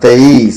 23।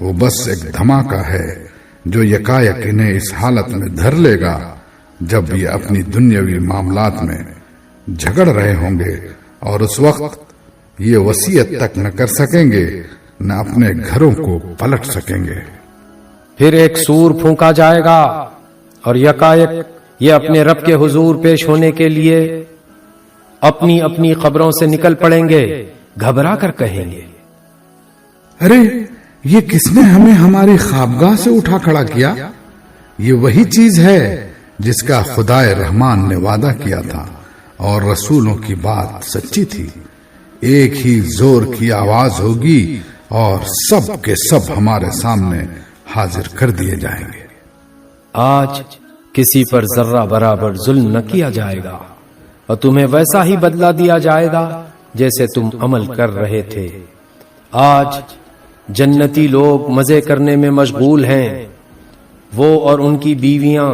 وہ بس ایک دھماکہ ہے جو یکایک انہیں اس حالت میں دھر لے گا جب یہ اپنی دنیاوی معاملات میں جھگڑ رہے ہوں گے، اور اس وقت یہ وصیت تک نہ کر سکیں گے، نہ اپنے گھروں کو پلٹ سکیں گے۔ پھر ایک سور پھونکا جائے گا اور یکایک یہ اپنے رب کے حضور پیش ہونے کے لیے اپنی اپنی قبروں سے نکل پڑیں گے، گھبرا کر کہیں گے، ارے یہ کس نے ہمیں ہماری خوابگاہ سے اٹھا کھڑا کیا؟ یہ وہی چیز ہے جس کا خدائے رحمان نے وعدہ کیا تھا، اور رسولوں کی بات سچی تھی۔ ایک ہی زور کی آواز ہوگی اور سب کے سب ہمارے سامنے حاضر کر دیے جائیں گے۔ آج کسی پر ذرہ برابر ظلم نہ کیا جائے گا، اور تمہیں ویسا ہی بدلہ دیا جائے گا جیسے تم عمل کر رہے تھے۔ آج جنتی لوگ مزے کرنے میں مشغول ہیں، وہ اور ان کی بیویاں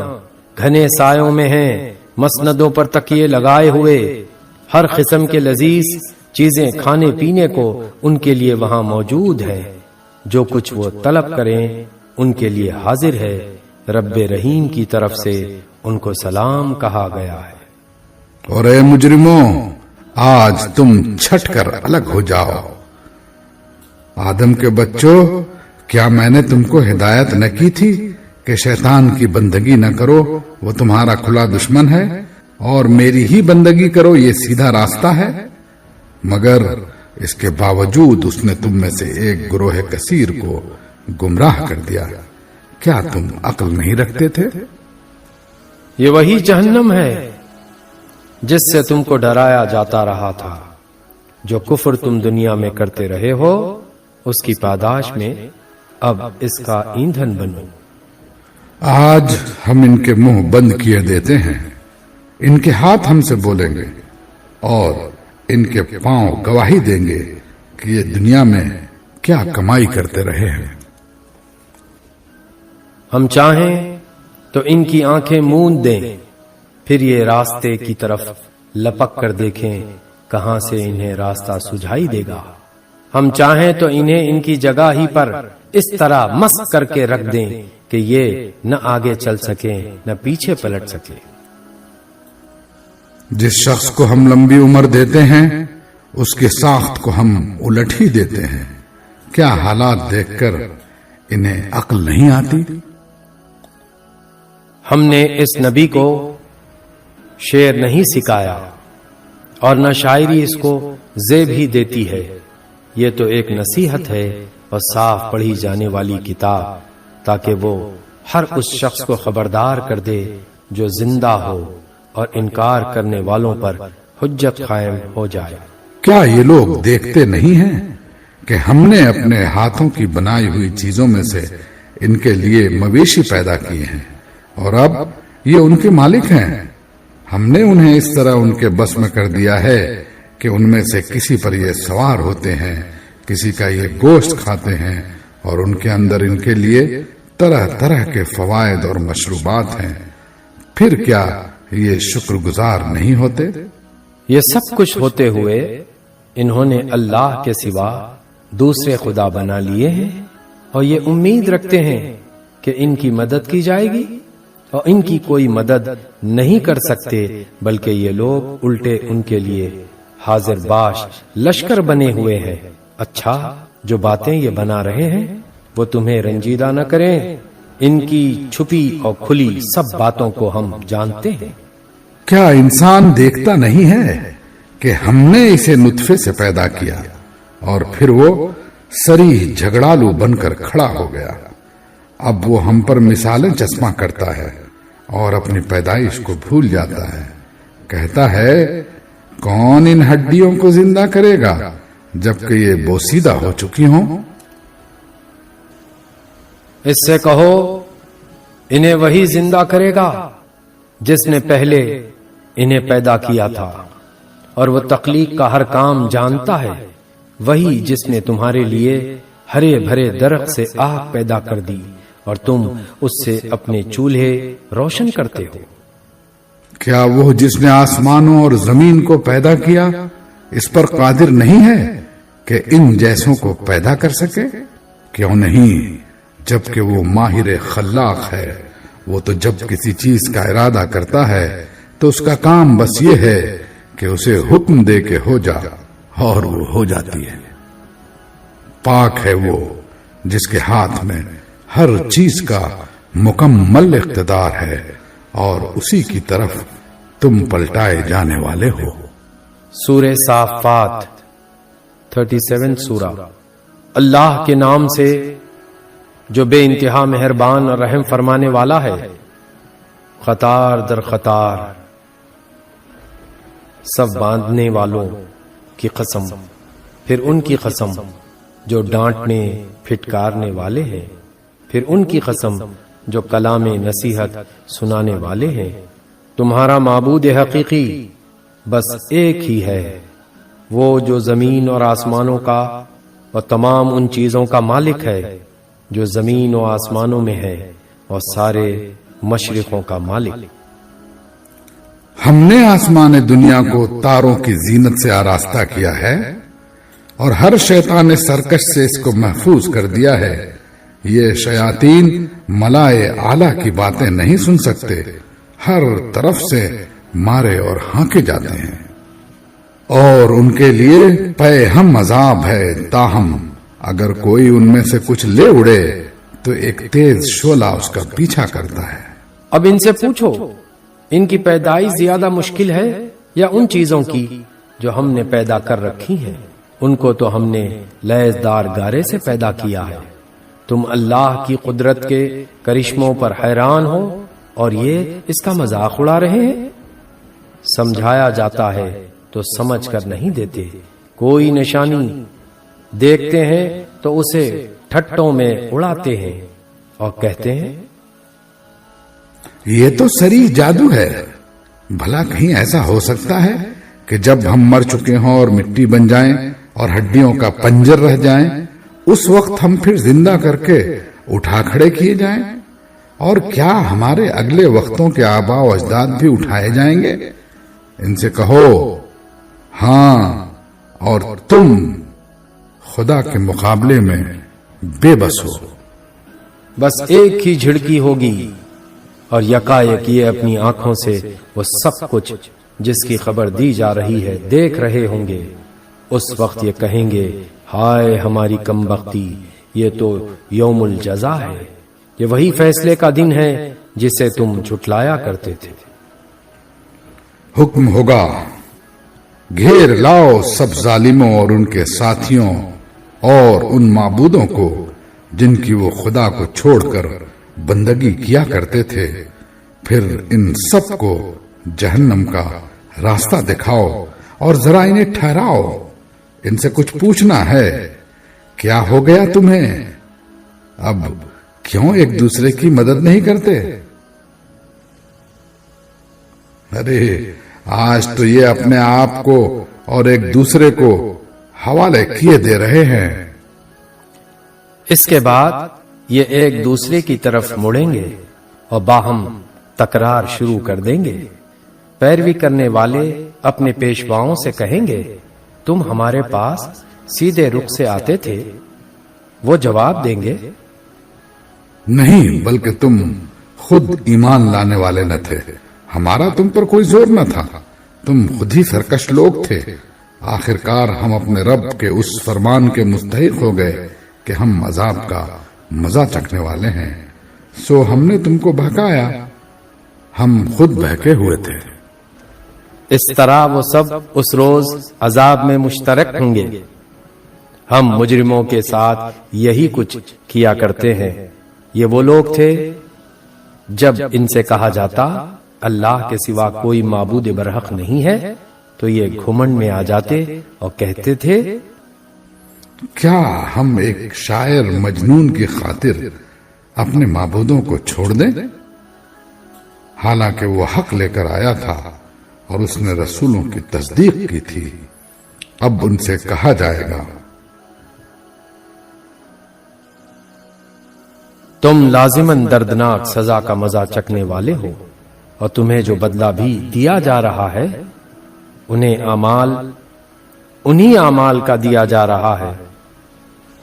گھنے سایوں میں ہیں، مسندوں پر تکیے لگائے ہوئے، ہر قسم کے لذیذ چیزیں کھانے پینے کو ان کے لیے وہاں موجود ہے، جو کچھ وہ طلب کریں ان کے لیے حاضر ہے۔ رب رحیم کی طرف سے ان کو سلام کہا گیا ہے۔ اور اے مجرموں، آج تم چھٹ کر الگ ہو جاؤ۔ آدم کے بچوں، کیا میں نے تم کو ہدایت نہ کی تھی کہ شیطان کی بندگی نہ کرو، وہ تمہارا کھلا دشمن ہے، اور میری ہی بندگی کرو، یہ سیدھا راستہ ہے؟ مگر اس کے باوجود اس نے تم میں سے ایک گروہ کثیر کو گمراہ کر دیا۔ کیا تم عقل نہیں رکھتے تھے؟ یہ وہی جہنم ہے جس سے تم کو ڈرایا جاتا رہا تھا۔ جو کفر تم دنیا میں کرتے رہے ہو، اس کی پاداش میں اب اس کا ایندھن بنو۔ آج ہم ان کے منہ بند کیے دیتے ہیں، ان کے ہاتھ ہم سے بولیں گے، اور ان کے پاؤں گواہی دیں گے کہ یہ دنیا میں کیا کمائی کرتے رہے ہیں۔ ہم چاہیں تو ان کی آنکھیں موند دیں، پھر یہ راستے کی طرف لپک کر دیکھیں کہاں سے انہیں راستہ سجھائی دے گا۔ ہم چاہیں تو انہیں ان کی جگہ ہی پر اس طرح مست کر کے رکھ دیں کہ یہ نہ آگے چل سکیں نہ پیچھے پلٹ سکیں۔ جس شخص کو ہم لمبی عمر دیتے ہیں، اس کے ساخت کو ہم الٹ ہی دیتے ہیں۔ کیا حالات دیکھ کر انہیں عقل نہیں آتی؟ ہم نے اس نبی کو شعر نہیں سکھایا، اور نہ شاعری اس کو زیب ہی دیتی ہے۔ یہ تو ایک نصیحت ہے اور صاف پڑھی جانے والی کتاب، تاکہ وہ ہر اس شخص کو خبردار کر دے جو زندہ ہو، اور انکار کرنے والوں پر حجت قائم ہو جائے۔ کیا یہ لوگ دیکھتے نہیں ہیں کہ ہم نے اپنے ہاتھوں کی بنائی ہوئی چیزوں میں سے ان کے لیے مویشی پیدا کیے ہیں، اور اب یہ ان کے مالک ہیں؟ ہم نے انہیں اس طرح ان کے بس میں کر دیا ہے کہ ان میں سے کسی پر یہ سوار ہوتے ہیں، کسی کا یہ گوشت کھاتے ہیں، اور ان کے اندر ان کے لیے طرح طرح کے فوائد اور مشروبات ہیں۔ پھر کیا یہ شکر گزار نہیں ہوتے؟ یہ سب کچھ ہوتے ہوئے انہوں نے اللہ کے سوا دوسرے خدا بنا لیے ہیں، اور یہ امید رکھتے ہیں کہ ان کی مدد کی جائے گی، اور ان کی کوئی مدد نہیں کر سکتے، بلکہ یہ لوگ الٹے ان کے لیے حاضر باش لشکر بنے ہوئے ہیں۔ اچھا، جو باتیں یہ بنا رہے ہیں وہ تمہیں رنجیدہ نہ کریں، ان کی چھپی اور کھلی سب باتوں کو ہم جانتے ہیں۔ کیا انسان دیکھتا نہیں ہے کہ ہم نے اسے نطفے سے پیدا کیا، اور پھر وہ سریح جھگڑالو بن کر کھڑا ہو گیا؟ اب وہ ہم پر مثالیں چسپاں کرتا ہے اور اپنی پیدائش کو بھول جاتا ہے۔ کہتا ہے، کون ان ہڈیوں کو زندہ کرے گا جبکہ یہ بوسیدہ ہو چکی ہوں؟ اس سے کہو، انہیں وہی زندہ کرے گا جس نے پہلے انہیں پیدا کیا تھا، اور وہ تخلیق کا ہر کام جانتا ہے۔ وہی جس نے تمہارے لیے ہرے بھرے درخت سے آگ پیدا کر دی، اور تم اس سے اپنے چولہے روشن کرتے ہو۔ کیا وہ جس نے آسمانوں اور زمین کو پیدا کیا اس پر قادر نہیں ہے کہ ان جیسوں کو پیدا کر سکے؟ کیوں نہیں؟ جبکہ وہ ماہر خلاق ہے. وہ تو جب کسی چیز کا ارادہ کرتا ہے تو اس کا کام بس یہ ہے کہ اسے حکم دے کے ہو جا، اور وہ ہو جاتی ہے. پاک ہے وہ جس کے ہاتھ میں ہر چیز کا مکمل اقتدار ہے، اور اسی کی طرف تم پلٹائے جانے والے ہو. سورہ صافات 37 سورہ. اللہ کے نام سے جو بے انتہا مہربان اور رحم فرمانے والا ہے. قطار در قطار سب باندھنے والوں کی قسم، پھر ان کی قسم جو ڈانٹنے پھٹکارنے والے ہیں، پھر ان کی قسم جو کلام نصیحت سنانے والے ہیں. تمہارا معبود حقیقی بس ایک ہی ہے، وہ جو زمین اور آسمانوں کا اور تمام ان چیزوں کا مالک ہے جو زمین و آسمانوں میں ہے، اور سارے مشرقوں کا مالک. ہم نے آسمان دنیا کو تاروں کی زینت سے آراستہ کیا ہے، اور ہر شیطان سرکش سے اس کو محفوظ کر دیا ہے. یہ شیاطین ملائے اعلیٰ کی باتیں نہیں سن سکتے، ہر طرف سے مارے اور ہانکے جاتے ہیں، اور ان کے لیے پے ہم عذاب ہے. تاہم اگر کوئی ان میں سے کچھ لے اڑے تو ایک تیز شعلہ اس کا پیچھا کرتا ہے. اب ان سے پوچھو، ان کی پیدائش زیادہ مشکل ہے یا ان چیزوں کی جو ہم نے پیدا کر رکھی ہیں؟ ان کو تو ہم نے لیزدار گارے سے پیدا کیا ہے. تم اللہ کی قدرت کے کرشموں پر حیران ہو اور یہ اس کا مذاق اڑا رہے ہیں. سمجھایا جاتا ہے تو سمجھ کر نہیں دیتے. کوئی نشانی دیکھتے ہیں تو اسے ٹھٹوں میں اڑاتے ہیں اور کہتے ہیں یہ تو سری جادو ہے. بھلا کہیں ایسا ہو سکتا ہے کہ جب ہم مر چکے ہوں اور مٹی بن جائیں اور ہڈیوں کا پنجر رہ جائیں، اس وقت ہم پھر زندہ کر کے اٹھا کھڑے کیے جائیں؟ اور کیا ہمارے اگلے وقتوں کے آباء و اجداد بھی اٹھائے جائیں گے؟ ان سے کہو ہاں، اور تم خدا کے مقابلے میں بے بس ہو. بس ایک ہی جھڑکی ہوگی اور یکایک یہ اپنی آنکھوں سے وہ سب کچھ جس کی خبر دی جا رہی ہے دیکھ رہے ہوں گے. اس وقت یہ کہیں گے ہائے ہماری کم بختی، یہ تو یوم الجزا ہے، یہ وہی فیصلے کا دن ہے جسے تم جھٹلایا کرتے تھے. حکم ہوگا گھیر لاؤ سب ظالموں اور ان کے ساتھیوں اور ان معبودوں کو جن کی وہ خدا کو چھوڑ کر بندگی کیا کرتے تھے. پھر ان سب کو جہنم کا راستہ دکھاؤ اور ذرا انہیں ٹھہراؤ. ان سے کچھ پوچھنا ہے، کیا ہو گیا تمہیں؟ اب کیوں ایک دوسرے کی مدد نہیں کرتے؟ ارے آج تو یہ اپنے آپ کو اور ایک دوسرے کو حوالے کیے دے رہے ہیں. اس کے بعد یہ ایک دوسرے کی طرف مڑیں گے اور باہم تکرار شروع کر دیں گے. پیروی کرنے والے اپنے پیشواؤں سے کہیں گے تم ہمارے پاس سیدھے رخ سے آتے تھے. وہ جواب دیں گے نہیں، بلکہ تم خود ایمان لانے والے نہ تھے، ہمارا تم پر کوئی زور نہ تھا، تم خود ہی سرکش لوگ تھے. آخرکار ہم اپنے رب کے اس فرمان کے مستحق ہو گئے کہ ہم عذاب کا مزہ چکھنے والے ہیں، سو ہم نے تم کو بہکایا، ہم خود بہکے ہوئے تھے. اس طرح وہ سب اس روز عذاب میں مشترک ہوں گے. ہم مجرموں کے ساتھ یہی کچھ کیا کرتے ہیں. یہ وہ لوگ تھے جب ان سے کہا جاتا اللہ کے سوا کوئی معبود برحق نہیں ہے تو یہ گھمنڈ میں آ جاتے اور کہتے تھے کیا ہم ایک شاعر مجنون کی خاطر اپنے معبودوں کو چھوڑ دیں؟ حالانکہ وہ حق لے کر آیا تھا اور اس نے رسولوں کی تصدیق کی تھی. اب ان سے کہا جائے گا تم لازماً دردناک سزا کا مزہ چکھنے والے ہو اور تمہیں جو بدلہ بھی دیا جا رہا ہے انہیں اعمال کا دیا جا رہا ہے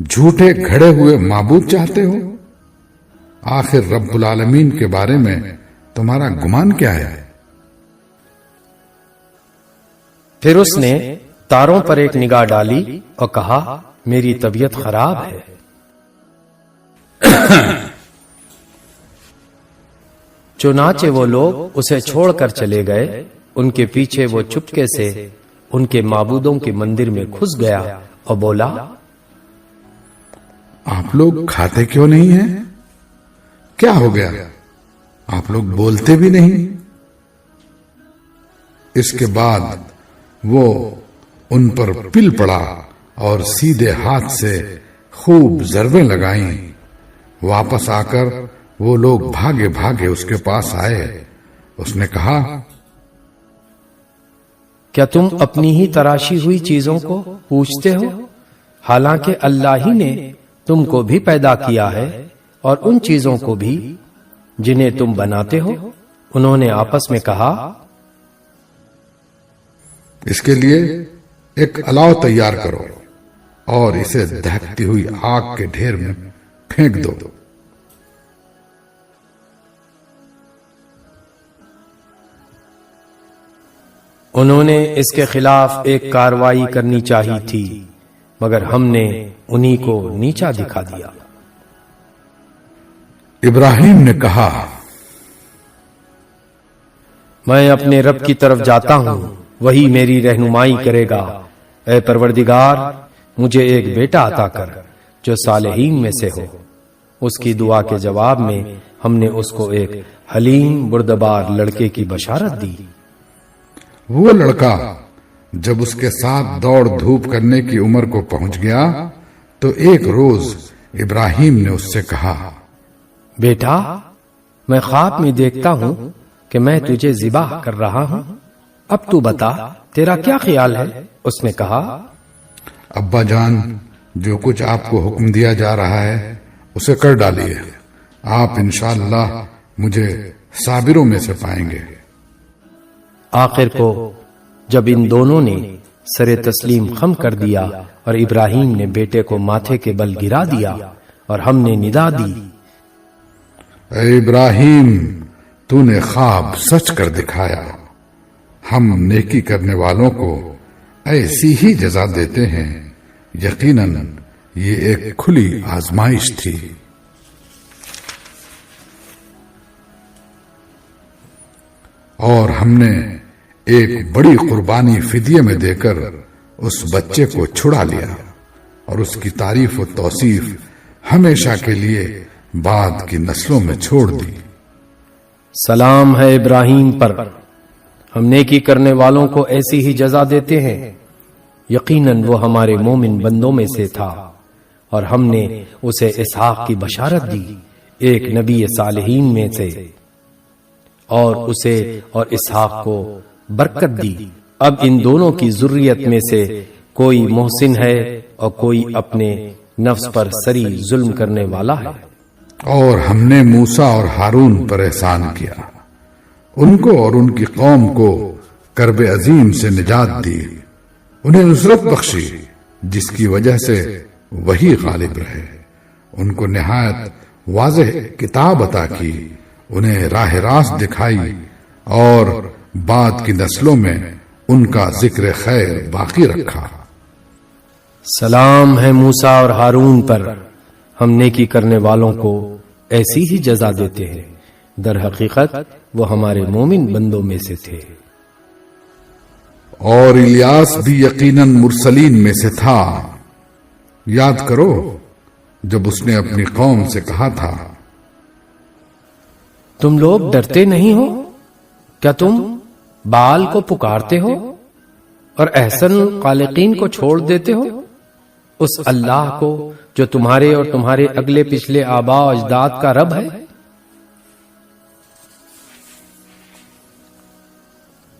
جھوٹے گھڑے ہوئے معبود چاہتے ہو؟ آخر رب العالمین کے بارے میں تمہارا گمان کیا ہے؟ پھر اس نے تاروں پر ایک نگاہ ڈالی اور کہا میری طبیعت خراب ہے۔ چنانچہ وہ لوگ اسے چھوڑ کر چلے گئے۔ ان کے پیچھے وہ چپکے سے ان کے معبودوں کے مندر میں گھس گیا اور بولا، آپ لوگ کھاتے کیوں نہیں ہیں؟ کیا ہو گیا؟ آپ لوگ بولتے بھی نہیں۔ اس کے بعد وہ ان پر پل پڑا اور سیدھے ہاتھ سے خوب ضربیں لگائیں۔ واپس آ کر وہ لوگ بھاگے بھاگے اس کے پاس آئے۔ اس نے کہا، کیا تم اپنی ہی تراشی ہوئی چیزوں کو پوچھتے ہو؟ حالانکہ اللہ ہی نے تم کو بھی پیدا کیا ہے اور ان چیزوں کو بھی جنہیں تم بناتے ہو۔ انہوں نے آپس میں کہا، اس کے لیے ایک الاؤ تیار کرو اور اسے دہکتی ہوئی آگ کے ڈھیر میں پھینک دو۔ انہوں نے اس کے خلاف ایک کارروائی کرنی چاہی تھی، مگر ہم نے انہی کو نیچا دکھا دیا۔ ابراہیم نے کہا، میں اپنے رب کی طرف جاتا ہوں، وہی میری رہنمائی کرے گا۔ اے پروردگار، مجھے ایک بیٹا عطا کر جو صالحین میں سے ہو۔ اس کی دعا کے جواب میں ہم نے اس کو ایک حلیم بردبار لڑکے کی بشارت دی۔ وہ لڑکا جب اس کے ساتھ دوڑ دھوپ کرنے کی عمر کو پہنچ گیا تو ایک روز ابراہیم نے اس سے کہا، بیٹا، میں خواب میں دیکھتا ہوں کہ میں تجھے ذبح کر رہا ہوں، اب تو بتا تیرا کیا خیال ہے؟ اس نے کہا، ابا جان، جو کچھ آپ کو حکم دیا جا رہا ہے اسے کر ڈالیے، آپ انشاءاللہ مجھے صابروں میں سے پائیں گے۔ آخر کو جب ان دونوں نے سر تسلیم خم کر دیا اور ابراہیم نے بیٹے کو ماتھے کے بل گرا دیا اور ہم نے ندا دی، اے ابراہیم، تو نے خواب سچ کر دکھایا، ہم نیکی کرنے والوں کو ایسی ہی جزا دیتے ہیں، یقیناً یہ ایک کھلی آزمائش تھی۔ اور ہم نے ایک بڑی قربانی فدیے میں دے کر اس بچے کو چھڑا لیا اور اس کی تعریف و توصیف ہمیشہ کے لیے بعد کی نسلوں میں چھوڑ دی۔ سلام ہے ابراہیم پر، ہم نیکی کرنے والوں کو ایسی ہی جزا دیتے ہیں، یقیناً وہ ہمارے مومن بندوں میں سے تھا، اور ہم نے اسے اسحاق کی بشارت دی، ایک نبی صالحین میں سے، اور اسے اور اسحاق کو برکت دی۔ اب ان دونوں کی ذریت میں سے کوئی محسن ہے اور کوئی اپنے نفس پر سری ظلم کرنے والا ہے۔ اور ہم نے موسیٰ اور ہارون پر احسان کیا، ان کو اور ان کی قوم کو کرب عظیم سے نجات دی، انہیں نصرت بخشی جس کی وجہ سے وہی غالب رہے، ان کو نہایت واضح کتاب عطا کی، انہیں راہ راست دکھائی، اور بعد کی نسلوں میں ان کا ذکر خیر باقی رکھا۔ سلام ہے موسیٰ اور ہارون پر، ہم نیکی کرنے والوں کو ایسی ہی جزا دیتے ہیں، در حقیقت وہ ہمارے مومن بندوں میں سے تھے۔ اور الیاس بھی یقیناً مرسلین میں سے تھا، یاد کرو جب اس نے اپنی قوم سے کہا تھا، تم لوگ ڈرتے نہیں ہو؟ کیا تم بال کو پکارتے ہو اور احسن خالقین کو چھوڑ دیتے ہو؟ اس اللہ کو جو تمہارے اور تمہارے اگلے پچھلے آباء و اجداد کا رب ہے۔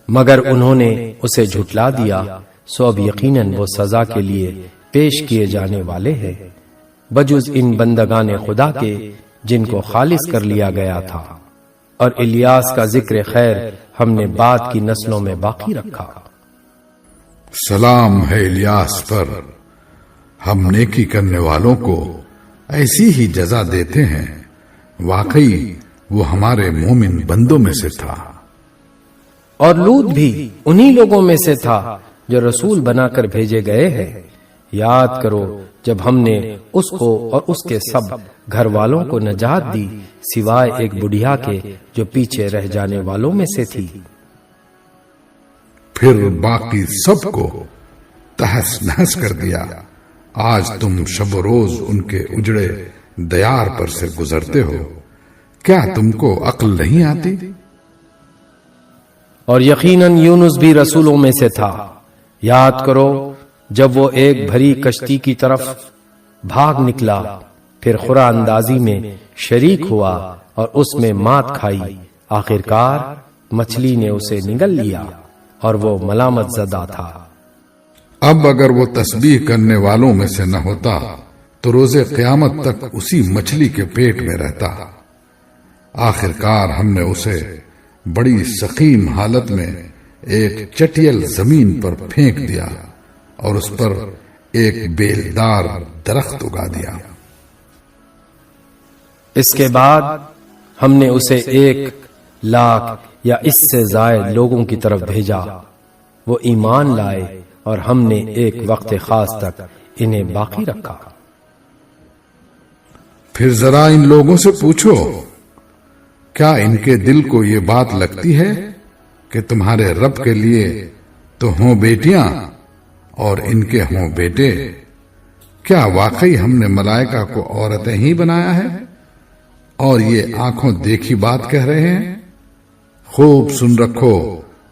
مگر انہوں نے اسے جھٹلا دیا، سو اب یقیناً وہ سزا کے لیے پیش کیے جانے والے ہیں، بجز ان بندگان خدا کے جن کو خالص کر لیا گیا تھا، اور الیاس کا ذکر خیر ہم نے بعد کی نسلوں میں باقی رکھا۔ سلام ہے الیاس پر، ہم نیکی کرنے والوں کو ایسی ہی جزا دیتے ہیں. واقعی وہ ہمارے مومن بندوں میں سے تھا. اور لوط بھی انہی لوگوں میں سے تھا جو رسول بنا کر بھیجے گئے ہیں. یاد کرو جب ہم نے اس کو اور اس کے سب گھر والوں کو نجات دی سوائے ایک بڑھیا کے جو پیچھے رہ جانے والوں میں سے تھی. پھر باقی سب کو تہس نہس کر دیا. آج تم شب و روز ان کے اجڑے دیار پر سے گزرتے ہو. کیا تم کو عقل نہیں آتی؟ اور یقیناً یونس بھی رسولوں میں سے تھا. یاد کرو جب وہ ایک بھری کشتی کی طرف بھاگ نکلا پھر خورا اندازی میں شریک ہوا اور اس میں مات کھائی. آخرکار مچھلی نے اسے نگل لیا اور وہ ملامت زدہ تھا. اب اگر وہ تسبیح کرنے والوں میں سے نہ ہوتا تو روز قیامت تک اسی مچھلی کے پیٹ میں رہتا. آخرکار ہم نے اسے بڑی سقیم حالت میں ایک چٹیل زمین پر پھینک دیا اور اس پر ایک بیلدار درخت اگا دیا. اس کے بعد ہم نے اسے 1,00,000 یا اس سے زائد لوگوں کی طرف بھیجا. وہ ایمان لائے اور ہم نے ایک وقت خاص تک انہیں باقی رکھا. پھر ذرا ان لوگوں سے پوچھو کیا ان کے دل کو یہ بات لگتی ہے کہ تمہارے رب کے لیے تو ہوں بیٹیاں اور ان کے ہوں بیٹے؟ کیا واقعی ہم نے ملائکہ کو عورتیں ہی بنایا ہے اور یہ آنکھوں دیکھی بات کہہ رہے ہیں؟ خوب سن رکھو،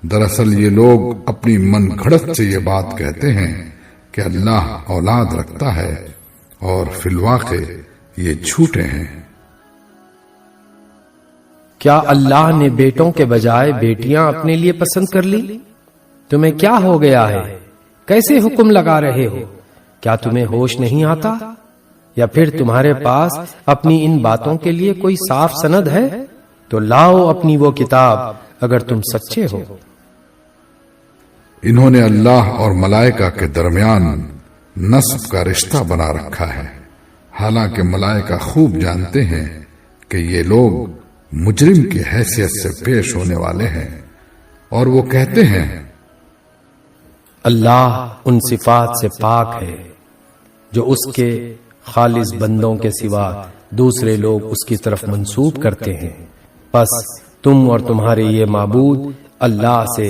دراصل یہ لوگ اپنی من گھڑت سے یہ بات کہتے ہیں کہ اللہ اولاد رکھتا ہے اور فی الواقع یہ جھوٹے ہیں. کیا اللہ نے بیٹوں کے بجائے بیٹیاں اپنے لیے پسند کر لی؟ تمہیں کیا ہو گیا ہے؟ کیسے حکم لگا رہے ہو؟ کیا تمہیں ہوش نہیں آتا؟ یا پھر تمہارے پاس اپنی ان باتوں کے لیے کوئی صاف سند ہے؟ تو لاؤ اپنی وہ کتاب اگر تم سچے ہو. انہوں نے اللہ اور ملائکہ کے درمیان نسب کا رشتہ بنا رکھا ہے، حالانکہ ملائکہ خوب جانتے ہیں کہ یہ لوگ مجرم کی حیثیت سے پیش ہونے والے ہیں. اور وہ کہتے ہیں اللہ ان صفات سے پاک ہے جو اس کے خالص بندوں کے سوا دوسرے لوگ اس کی طرف منسوب کرتے ہیں. پس تم اور تمہارے یہ معبود اللہ سے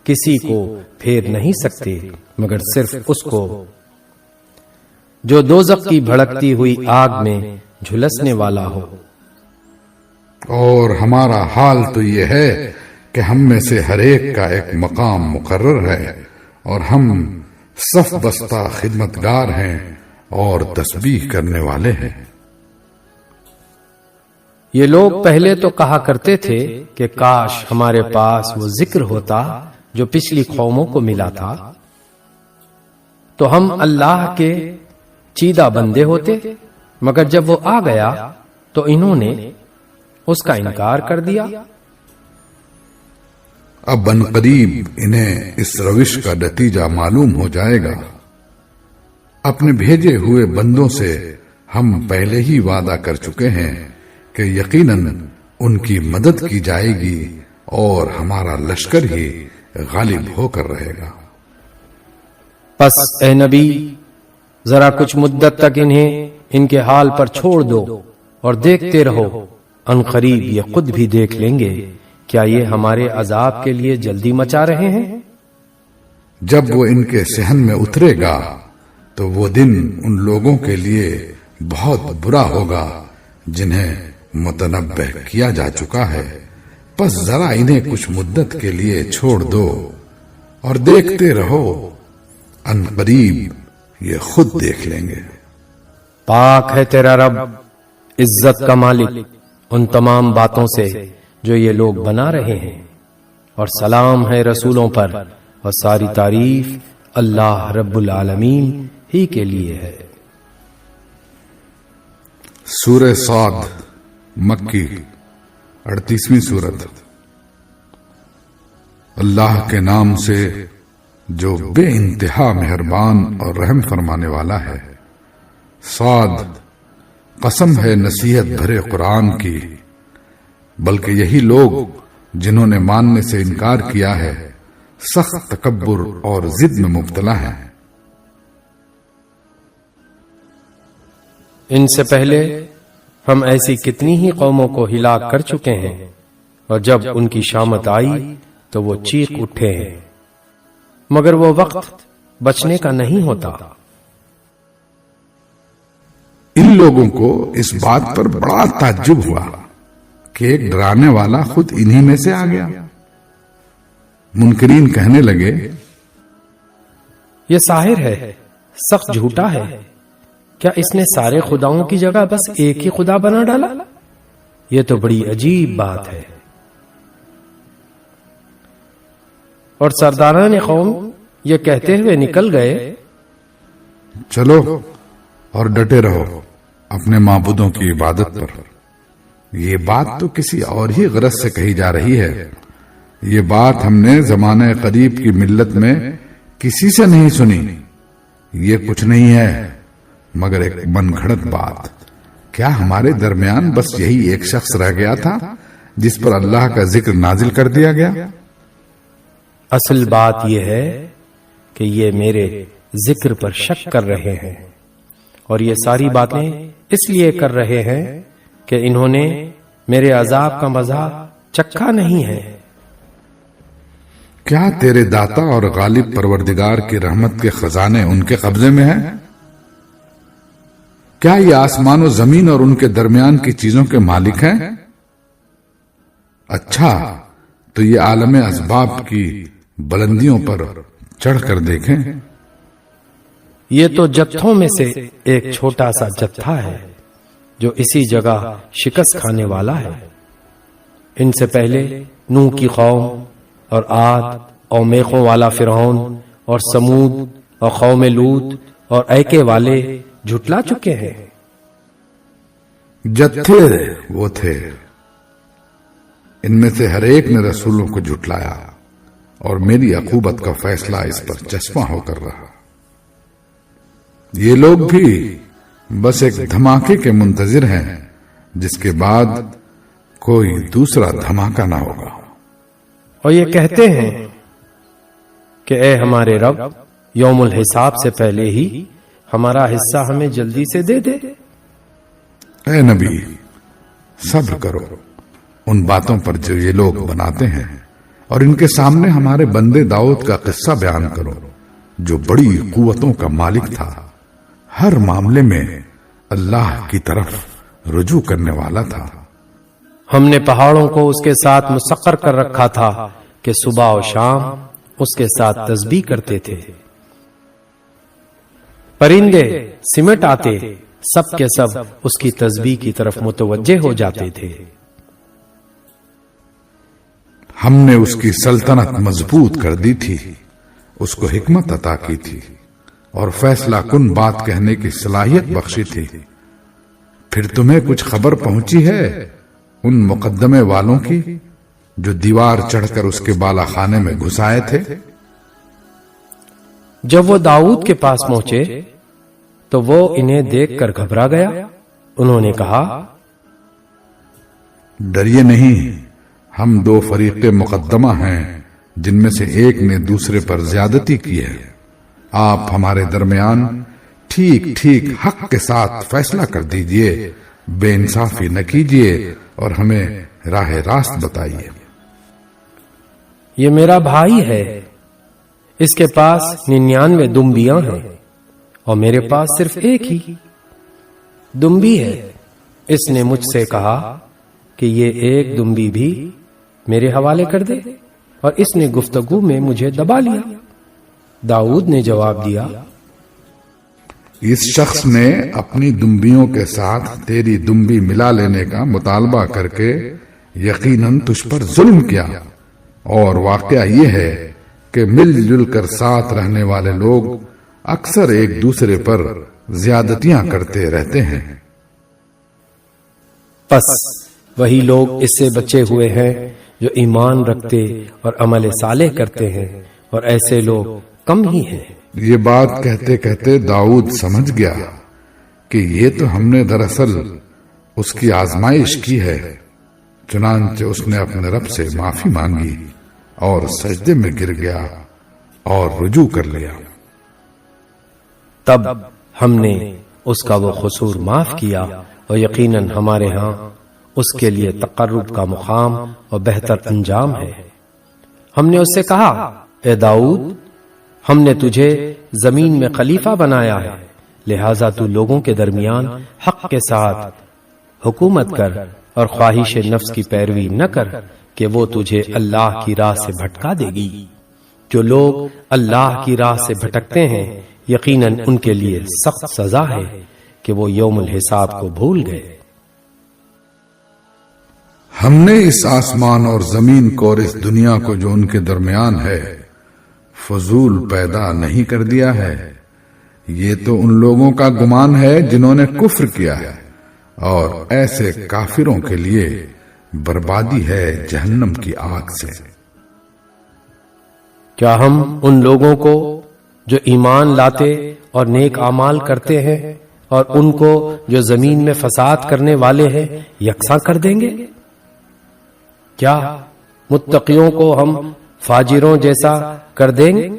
کسی کو پھیر نہیں سکتے مگر صرف اس کو جو دوزخ کی بھڑکتی ہوئی آگ میں جھلسنے والا ہو. اور ہمارا حال تو یہ ہے کہ ہم میں سے ہر ایک کا ایک مقام مقرر ہے اور ہم صف بستہ خدمتگار ہیں اور تسبیح کرنے والے ہیں. یہ لوگ پہلے تو کہا کرتے تھے کہ کاش ہمارے پاس وہ ذکر ہوتا جو پچھلی قوموں کو ملا تھا تو ہم اللہ کے چیدہ بندے ہوتے، مگر جب وہ آ گیا تو انہوں نے اس کا انکار کر دیا. اب عنقریب انہیں اس روش کا نتیجہ معلوم ہو جائے گا. اپنے بھیجے ہوئے بندوں سے ہم پہلے ہی وعدہ کر چکے ہیں کہ یقیناً ان کی مدد کی جائے گی اور ہمارا لشکر ہی غالب ہو کر رہے گا. پس اے نبی ذرا کچھ مدت تک انہیں ان کے حال پر چھوڑ دو اور دیکھتے رہو، عنقریب یہ خود بھی دیکھ لیں گے کیا یہ ہمارے عذاب کے لیے جلدی مچا رہے ہیں. جب وہ ان کے صحن میں اترے گا تو وہ دن ان لوگوں کے لیے بہت برا ہوگا جنہیں متنبہ کیا جا چکا ہے. پس ذرا انہیں کچھ مدت کے لیے چھوڑ دو اور دیکھتے رہو، عنقریب یہ خود دیکھ لیں گے. پاک ہے تیرا رب عزت کا مالک ان تمام باتوں سے جو یہ لوگ بنا رہے ہیں، اور سلام ہے رسولوں پر، اور ساری تعریف اللہ رب العالمین ہی کے لیے ہے. سورہ صاد مکی 38ویں سورت. اللہ کے نام سے جو بے انتہا مہربان اور رحم فرمانے والا ہے. صاد، قسم ہے نصیحت بھرے قرآن کی، بلکہ یہی لوگ جنہوں نے ماننے سے انکار کیا ہے سخت تکبر اور ضد میں مبتلا ہیں۔ ان سے پہلے ہم ایسی کتنی ہی قوموں کو ہلاک کر چکے ہیں، اور جب ان کی شامت آئی تو وہ چیخ اٹھے ہیں، مگر وہ وقت بچنے کا نہیں ہوتا۔ ان لوگوں کو اس بات پر بڑا تعجب ہوا کہ ایک ڈرانے والا خود انہی میں سے آ گیا۔ منکرین کہنے لگے، یہ ساحر ہے، سخت جھوٹا ہے، کیا اس نے سارے خداؤں کی جگہ بس ایک ہی خدا بنا ڈالا؟ یہ تو بڑی عجیب بات ہے۔ اور سرداران قوم یہ کہتے ہوئے نکل گئے، چلو اور ڈٹے رہو اپنے معبودوں کی عبادت پر۔ یہ بات تو کسی اور ہی غرض سے کہی جا رہی ہے۔ یہ بات ہم نے زمانہ قریب کی ملت میں کسی سے نہیں سنی۔ یہ کچھ نہیں ہے مگر ایک من گھڑت بات۔ کیا ہمارے درمیان بس یہی ایک شخص رہ گیا تھا جس پر اللہ کا ذکر نازل کر دیا گیا؟ اصل بات یہ ہے کہ یہ میرے ذکر پر شک کر رہے ہیں، اور یہ ساری باتیں اس لیے کر رہے ہیں کہ انہوں نے میرے عذاب کا مزہ چکھا نہیں ہے۔ کیا تیرے داتا اور غالب پروردگار کی رحمت کے خزانے ان کے قبضے میں ہیں؟ کیا یہ آسمان و زمین اور ان کے درمیان کی چیزوں کے مالک ہیں؟ اچھا تو یہ عالم اسباب کی بلندیوں پر چڑھ کر دیکھیں۔ یہ تو جتھوں میں سے ایک چھوٹا سا جتھا ہے جو اسی جگہ شکست کھانے والا ہے۔ ان سے پہلے نوح کی قوم اور عاد اور میخوں والا فرعون اور سمود اور قوم لوط اور ایکے والے جھٹلا چکے ہیں۔ جتھے وہ تھے، ان میں سے ہر ایک نے رسولوں کو جھٹلایا، اور میری عقوبت کا فیصلہ اس پر چشمہ ہو کر رہا۔ یہ لوگ بھی بس ایک دھماکے کے منتظر ہیں جس کے بعد کوئی دوسرا دھماکہ نہ ہوگا۔ اور یہ کہتے ہیں کہ اے ہمارے رب، یوم الحساب سے پہلے ہی ہمارا حصہ ہمیں جلدی سے دے دے۔ اے نبی، صبر کرو ان باتوں پر جو یہ لوگ بناتے ہیں، اور ان کے سامنے ہمارے بندے داؤد کا قصہ بیان کرو جو بڑی قوتوں کا مالک تھا، ہر معاملے میں اللہ کی طرف رجوع کرنے والا تھا۔ ہم نے پہاڑوں کو اس کے ساتھ مسخر کر رکھا تھا کہ صبح و شام اس کے ساتھ تسبیح کرتے تھے۔ پرندے سمٹ آتے، سب کے سب اس کی تسبیح کی طرف متوجہ ہو جاتے تھے۔ ہم نے اس کی سلطنت مضبوط کر دی تھی، اس کو حکمت عطا کی تھی، اور فیصلہ کن بات کہنے کی صلاحیت بخشی تھی۔ پھر تمہیں کچھ خبر پہنچی ہے ان مقدمے والوں کی جو دیوار چڑھ کر اس کے بالا خانے میں گھس آئے تھے؟ جب وہ داؤد کے پاس پہنچے تو وہ انہیں دیکھ کر گھبرا گیا۔ انہوں نے کہا، ڈریے نہیں، ہم دو فریق مقدمہ ہیں جن میں سے ایک نے دوسرے پر زیادتی کی ہے۔ آپ ہمارے درمیان ٹھیک ٹھیک حق کے ساتھ فیصلہ کر دیجئے، بے انصافی نہ کیجئے اور ہمیں راہ راست بتائیے۔ یہ میرا بھائی ہے، اس کے پاس 99 دمبیاں ہیں اور میرے پاس صرف ایک ہی دمبی ہے۔ اس نے مجھ سے کہا کہ یہ ایک دمبی بھی میرے حوالے کر دے، اور اس نے گفتگو میں مجھے دبا لیا۔ داؤد نے جواب دیا، اس شخص نے اپنی دمبیوں کے ساتھ تیری دمبی ملا لینے کا مطالبہ کر کے یقیناً تجھ پر ظلم کیا، اور واقعہ یہ ہے کہ مل جل کر ساتھ رہنے والے لوگ اکثر ایک دوسرے پر زیادتیاں کرتے رہتے ہیں۔ پس وہی لوگ اس سے بچے ہوئے ہیں جو ایمان رکھتے اور عمل صالح کرتے ہیں، اور ایسے لوگ کم ہی ہیں۔ یہ بات کہتے کہتے داؤد سمجھ گیا کہ یہ تو ہم نے دراصل اس کی آزمائش کی ہے۔ چنانچہ اس نے اپنے رب سے معافی مانگی اور سجدے میں گر گیا اور رجوع کر لیا۔ تب ہم نے اس کا وہ قصور معاف کیا اور یقیناً ہمارے ہاں اس کے لیے تقرب کا مقام اور بہتر انجام ہے۔ ہم نے اس سے کہا، اے داؤد، ہم نے تجھے زمین میں خلیفہ بنایا ہے، لہذا تو لوگوں کے درمیان حق کے ساتھ حکومت کر اور خواہش نفس کی پیروی نہ کر کہ وہ تجھے اللہ کی راہ سے بھٹکا دے گی۔ جو لوگ اللہ کی راہ سے بھٹکتے ہیں یقیناً ان کے لیے سخت سزا ہے کہ وہ یوم الحساب کو بھول گئے۔ ہم نے اس آسمان اور زمین کو اور اس دنیا کو جو ان کے درمیان ہے فضول پیدا نہیں کر دیا ہے۔ یہ تو ان لوگوں کا گمان ہے جنہوں نے کفر کیا ہے، اور ایسے کافروں کے لیے بربادی ہے جہنم کی آگ سے۔ کیا ہم ان لوگوں کو جو ایمان لاتے اور نیک اعمال کرتے ہیں اور ان کو جو زمین میں فساد کرنے والے ہیں یکساں کر دیں گے؟ کیا متقیوں کو ہم فاجروں جیسا کر دیں گے؟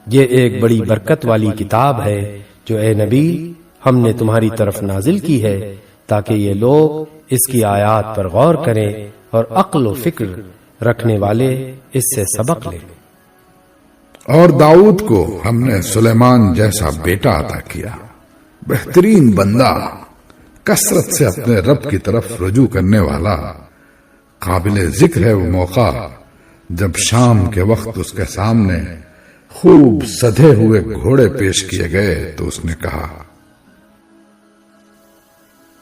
یہ ایک بڑی برکت والی کتاب ہے جو اے نبی ہم نے تمہاری طرف نازل کی ہے تاکہ یہ لوگ اس کی آیات پر غور کریں اور عقل و فکر رکھنے والے اس سے سبق لیں۔ اور داؤد کو ہم نے سلیمان جیسا بیٹا عطا کیا، بہترین بندہ، کثرت سے اپنے رب کی طرف رجوع کرنے والا۔ قابل ذکر ہے وہ موقع جب شام کے وقت اس کے سامنے خوب سدھے ہوئے گھوڑے پیش کیے گئے تو اس نے کہا،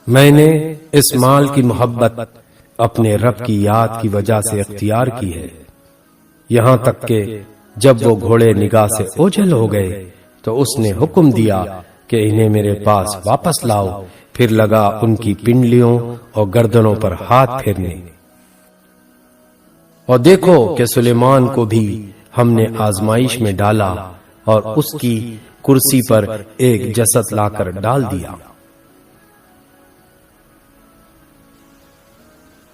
میں نے اس مال کی محبت اپنے رب کی یاد کی وجہ سے اختیار کی ہے، یہاں تک کہ جب وہ گھوڑے نگاہ سے اوجھل ہو گئے تو اس نے حکم دیا کہ انہیں میرے پاس واپس لاؤ، پھر لگا ان کی پنڈلیوں اور گردنوں پر ہاتھ پھیرنے۔ اور دیکھو کہ سلیمان کو بھی ہم نے آزمائش میں ڈالا اور اس کی کرسی پر ایک جسد لا کر ڈال دیا۔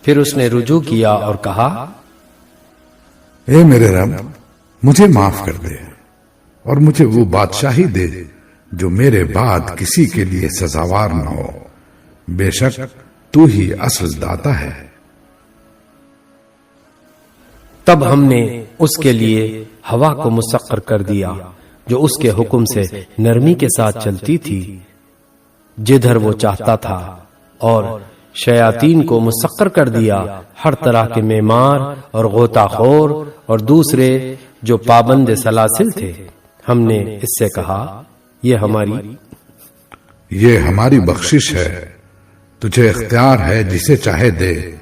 پھر اس نے رجوع کیا اور کہا، اے میرے رب، مجھے معاف کر دے اور مجھے وہ بادشاہی دے جو میرے بعد کسی کے لیے سزاوار نہ ہو، بے شک تو ہی اصل داتا ہے۔ تب ہم نے اس کے لیے ہوا کو مسخر کر دیا جو اس کے حکم سے نرمی کے ساتھ چلتی تھی جدھر وہ چاہتا تھا، اور شیاطین کو مسخر کر دیا، ہر طرح کے معمار اور غوطہ خور اور دوسرے جو پابند سلاسل تھے۔ ہم نے اس سے کہا، یہ ہماری بخشش ہے، تجھے اختیار ہے جسے چاہے دے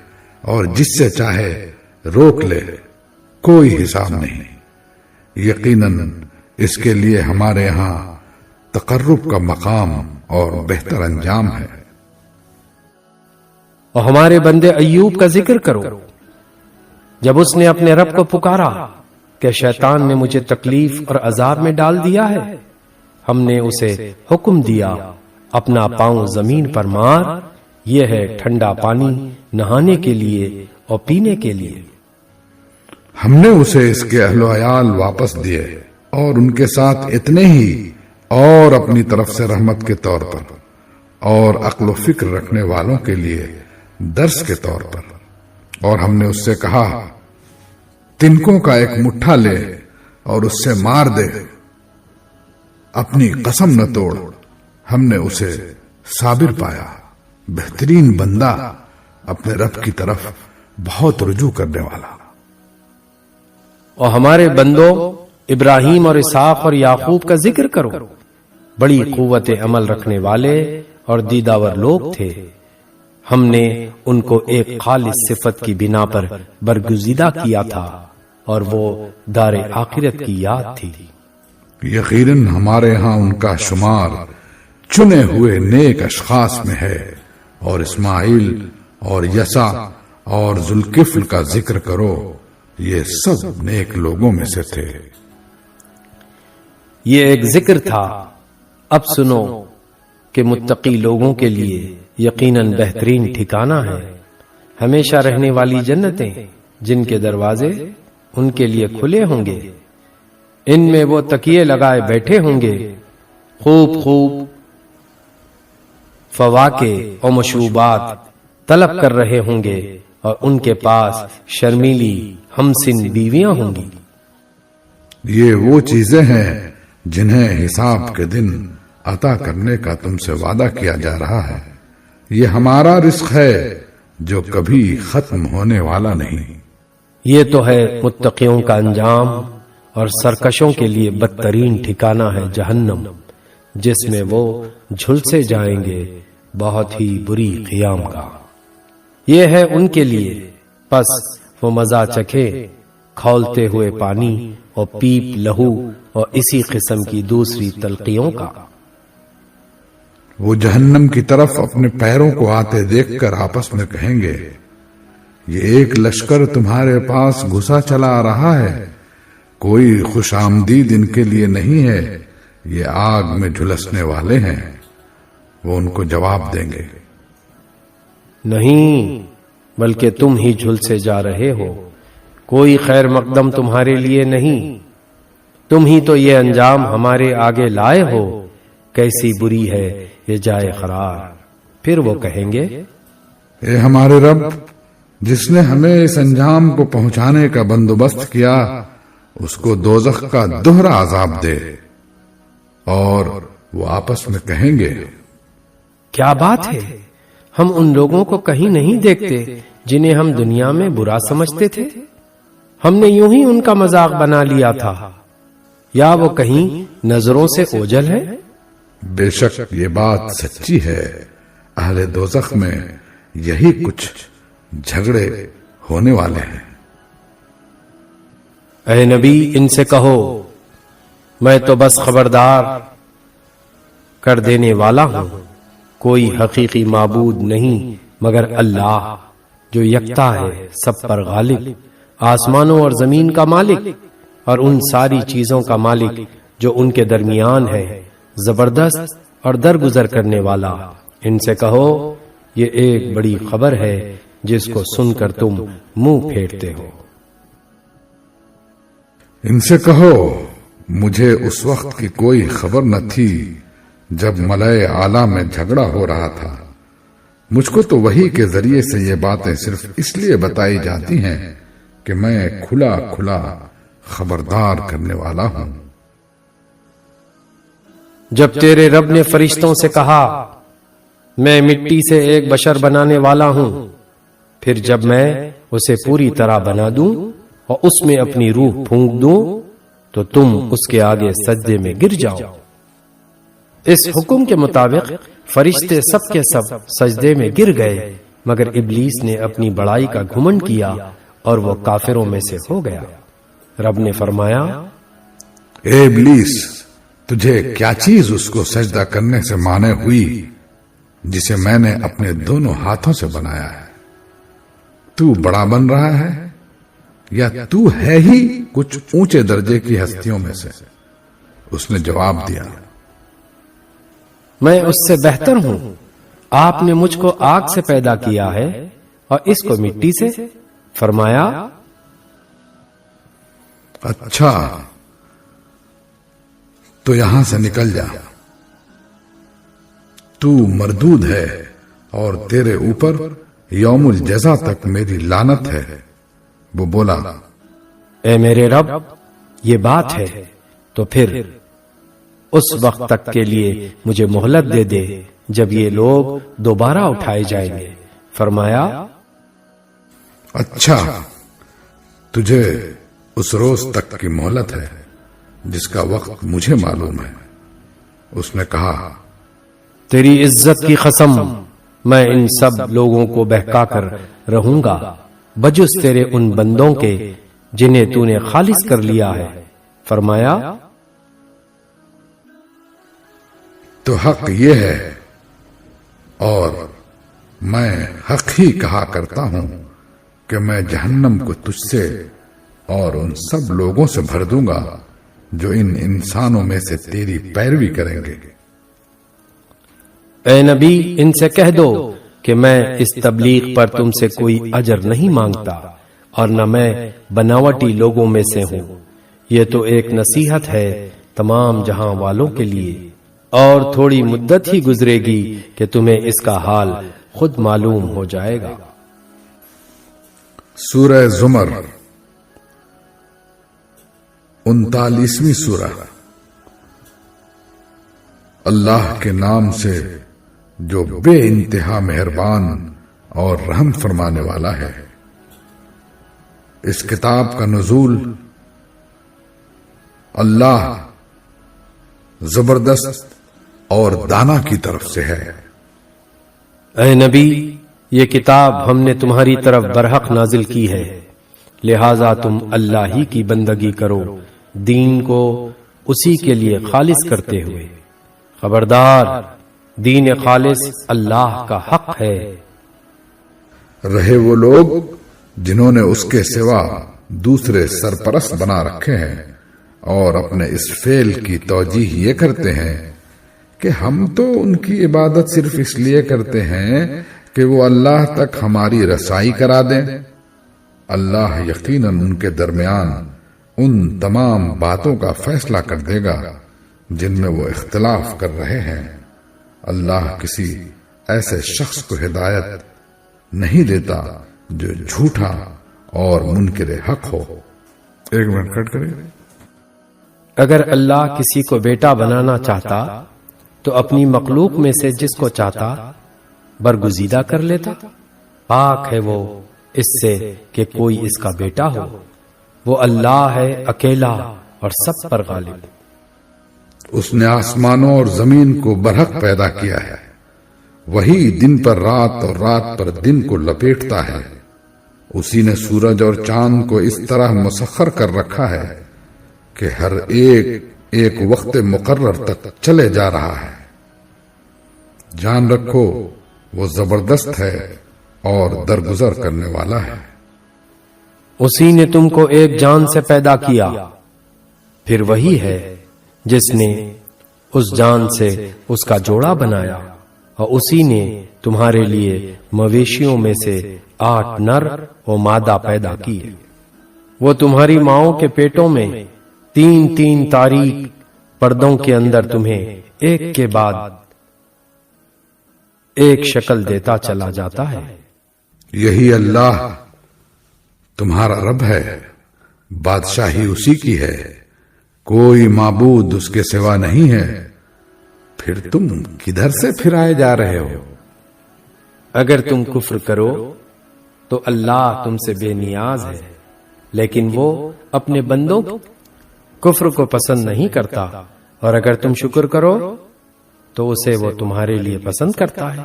اور جس سے چاہے روک لے، کوئی حساب نہیں۔ یقیناً اس کے لیے ہمارے ہاں تقرب کا مقام اور بہتر انجام ہے۔ اور ہمارے بندے ایوب کا ذکر کرو، جب اس نے اپنے رب کو پکارا کہ شیطان نے مجھے تکلیف اور عذاب میں ڈال دیا ہے، ہم نے اسے حکم دیا، اپنا پاؤں زمین پر مار، یہ ہے ٹھنڈا پانی نہانے کے لیے اور پینے کے لیے۔ ہم نے اسے اس کے اہل و عیال واپس دیے اور ان کے ساتھ اتنے ہی اور اپنی طرف سے رحمت کے طور پر اور عقل و فکر رکھنے والوں کے لیے درس کے طور پر۔ اور ہم نے اس سے کہا، تنکوں کا ایک مٹھا لے اور اس سے مار دے، اپنی قسم نہ توڑ۔ ہم نے اسے صابر پایا، بہترین بندہ، اپنے رب کی طرف بہت رجوع کرنے والا۔ اور ہمارے بندوں ابراہیم اور اسحاق اور یعقوب کا ذکر کرو، بڑی قوت عمل رکھنے والے اور دیداور لوگ تھے۔ ہم نے ان کو ایک خالص صفت کی بنا پر برگزیدہ کیا تھا اور وہ دار آخرت کی یاد تھی۔ یقیناً ہمارے ہاں ان کا شمار چنے ہوئے نیک اشخاص میں ہے، اور اسماعیل اور یسع اور ذوالکفل کا ذکر کرو، یہ سب نیک لوگوں میں سے تھے۔ یہ ایک ذکر تھا، اب سنو کہ متقی لوگوں کے لیے یقیناً بہترین ٹھکانہ ہے ہمیشہ رہنے والی جنتیں جن کے دروازے ان کے لیے کھلے ہوں گے، ان میں وہ تکیے لگائے بیٹھے ہوں گے، خوب خوب فواکہ اور مشروبات طلب کر رہے ہوں گے، اور ان کے پاس شرمیلی ہمسن بیویاں ہوں گی۔ یہ وہ چیزیں ہیں جنہیں حساب کے دن عطا کرنے کا تم سے وعدہ کیا جا رہا ہے، یہ ہمارا رزق ہے جو کبھی ختم ہونے والا نہیں۔ یہ تو ہے متقیوں کا انجام، اور سرکشوں کے لیے بدترین ٹھکانہ ہے جہنم، جس میں وہ جھلسے جائیں گے بہت ہی بری قیام کا۔ یہ ہے ان کے لیے، پس وہ مزہ چکھے کھولتے ہوئے پانی اور پیپ لہو اور اسی قسم کی دوسری تلقیوں کا۔ وہ جہنم کی طرف اپنے پیروں کو آتے دیکھ کر آپس میں کہیں گے، یہ ایک لشکر تمہارے پاس گھسا چلا آ رہا ہے، کوئی خوش آمدید ان کے لیے نہیں ہے، یہ آگ میں جھلسنے والے ہیں۔ وہ ان کو جواب دیں گے، نہیں، بلکہ تم ہی جھلسے جا رہے ہو، کوئی خیر مقدم تمہارے لیے نہیں، تم ہی تو یہ انجام ہمارے آگے لائے ہو، کیسی بری ہے یہ جائے قرار۔ پھر وہ کہیں گے، اے ہمارے رب، جس نے ہمیں اس انجام کو پہنچانے کا بندوبست کیا، اس کو دوزخ کا دوہرا عذاب دے۔ اور وہ آپس میں کہیں گے، کیا بات ہے، ہم ان لوگوں کو کہیں نہیں دیکھتے جنہیں ہم دنیا میں برا سمجھتے تھے، ہم نے یوں ہی ان کا مذاق بنا لیا تھا، یا وہ کہیں نظروں سے اوجھل ہے؟ بے شک یہ بات سچی ہے، اہل دوزخ میں یہی کچھ جھگڑے ہونے والے ہیں۔ اے نبی، ان سے کہو، میں تو بس خبردار کر دینے والا ہوں، کوئی حقیقی معبود نہیں مگر اللہ، جو یکتا ہے، سب پر غالب، آسمانوں اور زمین کا مالک، اور ان ساری چیزوں کا مالک جو ان کے درمیان ہے، زبردست اور درگزر کرنے والا۔ ان سے کہو، یہ ایک بڑی خبر ہے جس کو سن کر تم منہ پھیرتے ہو۔ ان سے کہو، مجھے اس وقت کی کوئی خبر نہ تھی جب ملائے اعلیٰ میں جھگڑا ہو رہا تھا، مجھ کو تو وحی کے ذریعے سے یہ باتیں صرف اس لیے بتائی جاتی ہیں کہ میں کھلا کھلا خبردار کرنے والا ہوں۔ جب تیرے رب نے فرشتوں سے کہا، میں مٹی سے ایک بشر بنانے والا ہوں، پھر جب میں اسے پوری طرح بنا دوں اور اس میں اپنی روح پھونک دوں تو تم اس کے آگے سجدے میں گر جاؤ۔ اس حکم کے مطابق فرشتے سب کے سب سجدے میں گر گئے، مگر ابلیس نے اپنی بڑائی کا گھمنڈ کیا اور وہ کافروں میں سے ہو گیا۔ رب نے فرمایا، اے ابلیس، تجھے کیا چیز اس کو سجدہ کرنے سے مانے ہوئی جسے میں نے اپنے دونوں ہاتھوں سے بنایا ہے؟ تو بڑا بن رہا ہے یا تو ہے ہی کچھ اونچے درجے کی ہستیوں میں سے؟ اس نے جواب دیا، میں اس سے بہتر ہوں، آپ نے مجھ کو آگ سے پیدا کیا ہے اور اس کو مٹی سے۔ فرمایا، اچھا تو یہاں سے نکل جا، تو مردود ہے اور تیرے اوپر یوم الجزا تک میری لعنت ہے۔ وہ بولا، اے میرے رب، یہ بات ہے تو پھر اس وقت تک کے لیے مجھے مہلت دے دے جب یہ لوگ دوبارہ اٹھائے جائیں گے۔ فرمایا، اچھا تجھے اس روز تک کی مہلت ہے جس کا وقت مجھے معلوم ہے۔ اس نے کہا، تیری عزت کی قسم، میں ان سب لوگوں کو بہکا کر رہوں گا بجز تیرے ان بندوں کے جنہیں تو نے خالص کر لیا ہے۔ فرمایا، تو حق یہ ہے اور میں حق ہی کہا کرتا ہوں کہ میں جہنم کو تجھ سے اور ان سب لوگوں سے بھر دوں گا جو ان انسانوں میں سے تیری پیروی کریں گے۔ اے نبی ان سے کہہ دو کہ میں اس تبلیغ پر تم سے کوئی اجر نہیں مانگتا اور نہ میں بناوٹی لوگوں میں سے ہوں، یہ تو ایک نصیحت ہے تمام جہاں والوں کے لیے، اور تھوڑی مدت ہی گزرے گی کہ تمہیں اس کا حال خود معلوم ہو جائے گا۔ سورہ زمر 39ویں سورہ۔ اللہ کے نام سے جو بے انتہا مہربان اور رحم فرمانے والا ہے۔ اس کتاب کا نزول اللہ زبردست اور دانا کی طرف سے ہے۔ اے نبی یہ کتاب ہم نے تمہاری طرف برحق نازل کی ہے، لہذا تم اللہ ہی کی بندگی کرو، دین کو اسی کے لیے خالص کرتے ہوئے۔ خبردار، دین خالص اللہ کا حق ہے۔ رہے وہ لوگ جنہوں نے اس کے سوا دوسرے سرپرست بنا رکھے ہیں اور اپنے اس فعل کی توجیہ یہ کرتے ہیں کہ ہم تو ان کی عبادت صرف اس لیے کرتے ہیں کہ وہ اللہ تک ہماری رسائی کرا دیں۔ اللہ یقیناً ان کے درمیان ان تمام باتوں کا فیصلہ کر دے گا جن میں وہ اختلاف کر رہے ہیں۔ اللہ کسی ایسے شخص کو ہدایت نہیں دیتا جو جھوٹا اور منکر حق ہو۔ ایک منٹ کٹ کریں۔ اگر اللہ کسی کو بیٹا بنانا چاہتا تو اپنی مخلوق میں سے جس کو چاہتا برگزیدہ کر لیتا۔ پاک ہے وہ اس سے کہ کوئی اس کا بیٹا ہو، وہ اللہ ہے اکیلا اور سب پر غالب۔ اس نے آسمانوں اور زمین کو برحق پیدا کیا ہے، وہی دن پر رات اور رات پر دن کو لپیٹتا ہے۔ اسی نے سورج اور چاند کو اس طرح مسخر کر رکھا ہے کہ ہر ایک وقت مقرر تک چلے جا رہا ہے۔ جان رکھو وہ زبردست ہے اور درگزر کرنے والا ہے۔ اسی نے تم کو ایک جان سے پیدا کیا، پھر وہی ہے جس نے اس جان سے اس کا جوڑا بنایا، اور اسی نے تمہارے لیے مویشیوں میں سے 8 نر و مادہ پیدا کیے۔ وہ تمہاری ماؤں کے پیٹوں میں 3 تاریک پردوں کے اندر تمہیں ایک کے بعد ایک شکل دیتا چلا جاتا ہے۔ یہی اللہ تمہارا رب ہے، بادشاہی اسی کی ہے، کوئی معبود اس کے سوا نہیں ہے۔ پھر تم کدھر سے پھرائے جا رہے ہو؟ اگر تم کفر کرو تو اللہ تم سے بے نیاز ہے، لیکن وہ اپنے بندوں کفر کو پسند نہیں کرتا، اور اگر تم شکر کرو تو اسے وہ تمہارے لیے پسند کرتا ہے۔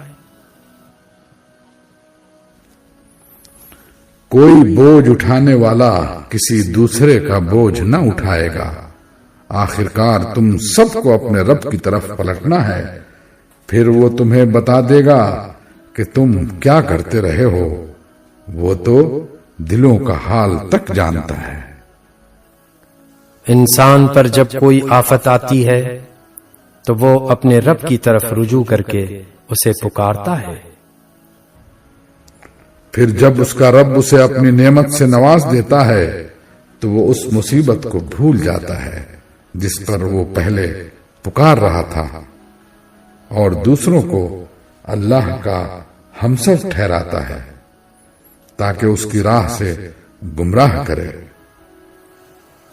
کوئی بوجھ اٹھانے والا کسی دوسرے کا بوجھ نہ اٹھائے گا، آخرکار تم سب کو اپنے رب کی طرف پلٹنا ہے، پھر وہ تمہیں بتا دے گا کہ تم کیا کرتے رہے ہو، وہ تو دلوں کا حال تک جانتا ہے۔ انسان پر جب کوئی آفت آتی ہے تو وہ اپنے رب کی طرف رجوع کر کے اسے پکارتا ہے، پھر جب اس کا رب اسے اپنی نعمت سے نواز دیتا ہے تو وہ اس مصیبت کو بھول جاتا ہے جس پر وہ پہلے پکار رہا تھا، اور دوسروں کو اللہ کا ہمسر ٹھہراتا ہے تاکہ اس کی راہ سے گمراہ کرے۔